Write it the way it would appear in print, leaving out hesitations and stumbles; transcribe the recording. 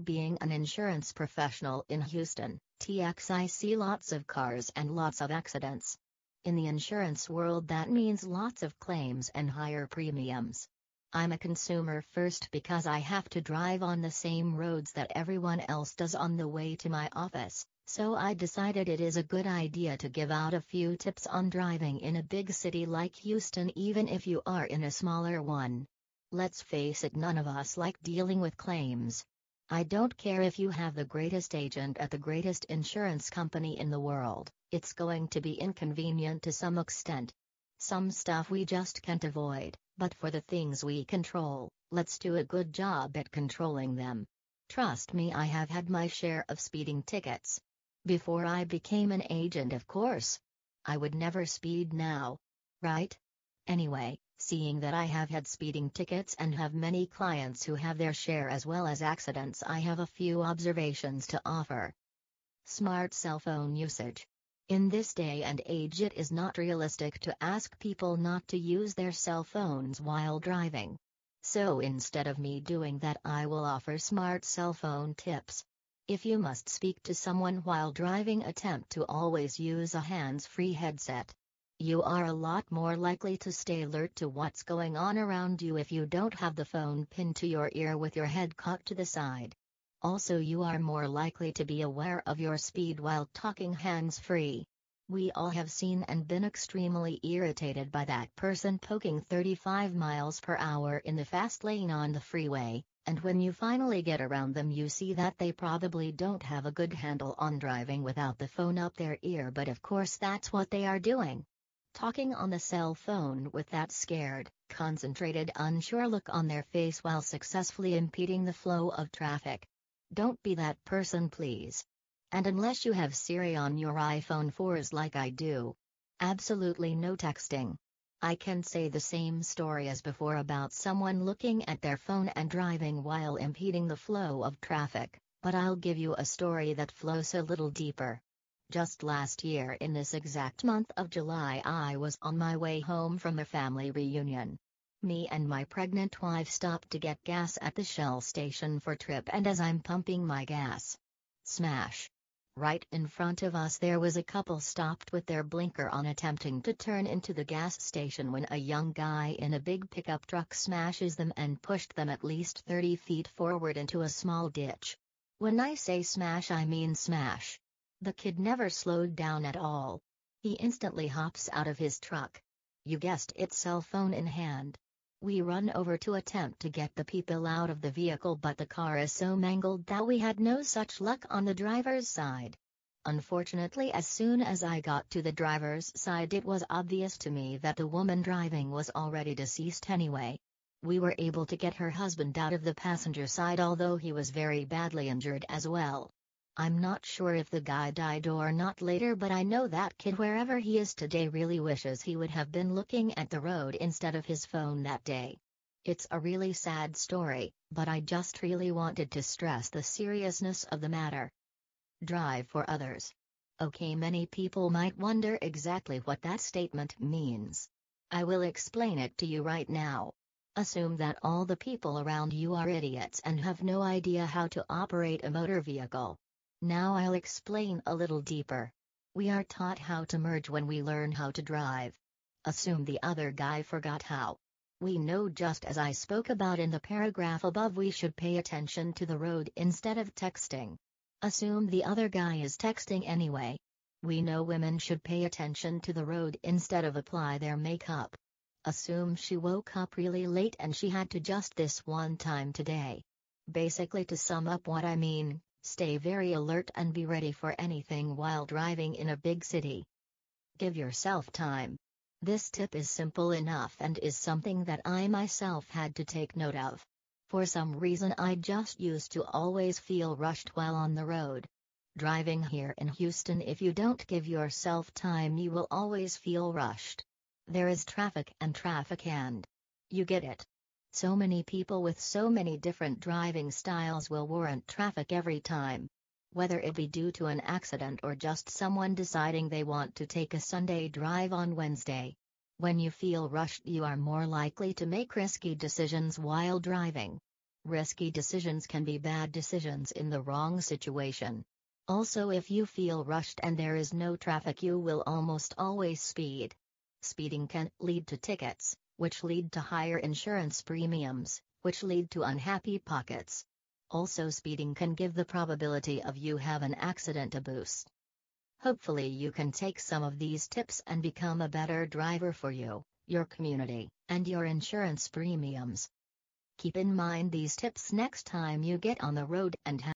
Being an insurance professional in Houston, TX, I see lots of cars and lots of accidents. In the insurance world, that means lots of claims and higher premiums. I'm a consumer first because I have to drive on the same roads that everyone else does on the way to my office, so I decided it is a good idea to give out a few tips on driving in a big city like Houston, even if you are in a smaller one. Let's face it, none of us like dealing with claims. I don't care if you have the greatest agent at the greatest insurance company in the world, it's going to be inconvenient to some extent. Some stuff we just can't avoid, but for the things we control, let's do a good job at controlling them. Trust me, I have had my share of speeding tickets. Before I became an agent, of course. I would never speed now. Right? Anyway, seeing that I have had speeding tickets and have many clients who have their share as well as accidents, I have a few observations to offer. Smart cell phone usage. In this day and age, it is not realistic to ask people not to use their cell phones while driving. So instead of me doing that, I will offer smart cell phone tips. If you must speak to someone while driving, attempt to always use a hands-free headset. You are a lot more likely to stay alert to what's going on around you if you don't have the phone pinned to your ear with your head cocked to the side. Also, you are more likely to be aware of your speed while talking hands-free. We all have seen and been extremely irritated by that person poking 35 miles per hour in the fast lane on the freeway, and when you finally get around them, you see that they probably don't have a good handle on driving without the phone up their ear, but of course that's what they are doing. Talking on the cell phone with that scared, concentrated, unsure look on their face while successfully impeding the flow of traffic. Don't be that person, please. And unless you have Siri on your iPhone 4s like I do, absolutely no texting. I can say the same story as before about someone looking at their phone and driving while impeding the flow of traffic, but I'll give you a story that flows a little deeper. Just last year in this exact month of July, I was on my way home from a family reunion. Me and my pregnant wife stopped to get gas at the Shell station for trip, and as I'm pumping my gas, smash! Right in front of us there was a couple stopped with their blinker on, attempting to turn into the gas station, when a young guy in a big pickup truck smashes them and pushed them at least 30 feet forward into a small ditch. When I say smash, I mean smash. The kid never slowed down at all. He instantly hops out of his truck. You guessed it, cell phone in hand. We run over to attempt to get the people out of the vehicle, but the car is so mangled that we had no such luck on the driver's side. Unfortunately, as soon as I got to the driver's side, it was obvious to me that the woman driving was already deceased anyway. We were able to get her husband out of the passenger side, although he was very badly injured as well. I'm not sure if the guy died or not later, but I know that kid, wherever he is today, really wishes he would have been looking at the road instead of his phone that day. It's a really sad story, but I just really wanted to stress the seriousness of the matter. Drive for others. Okay, many people might wonder exactly what that statement means. I will explain it to you right now. Assume that all the people around you are idiots and have no idea how to operate a motor vehicle. Now I'll explain a little deeper. We are taught how to merge when we learn how to drive. Assume the other guy forgot how. We know, just as I spoke about in the paragraph above, we should pay attention to the road instead of texting. Assume the other guy is texting anyway. We know women should pay attention to the road instead of apply their makeup. Assume she woke up really late and she had to just this one time today. Basically, to sum up what I mean, stay very alert and be ready for anything while driving in a big city. Give yourself time. This tip is simple enough and is something that I myself had to take note of. For some reason, I just used to always feel rushed while on the road. Driving here in Houston, if you don't give yourself time, you will always feel rushed. There is traffic and you get it. So many people with so many different driving styles will warrant traffic every time. Whether it be due to an accident or just someone deciding they want to take a Sunday drive on Wednesday. When you feel rushed, you are more likely to make risky decisions while driving. Risky decisions can be bad decisions in the wrong situation. Also, if you feel rushed and there is no traffic, you will almost always speed. Speeding can lead to tickets, which lead to higher insurance premiums, which lead to unhappy pockets. Also, speeding can give the probability of you have an accident a boost. Hopefully you can take some of these tips and become a better driver for you, your community, and your insurance premiums. Keep in mind these tips next time you get on the road and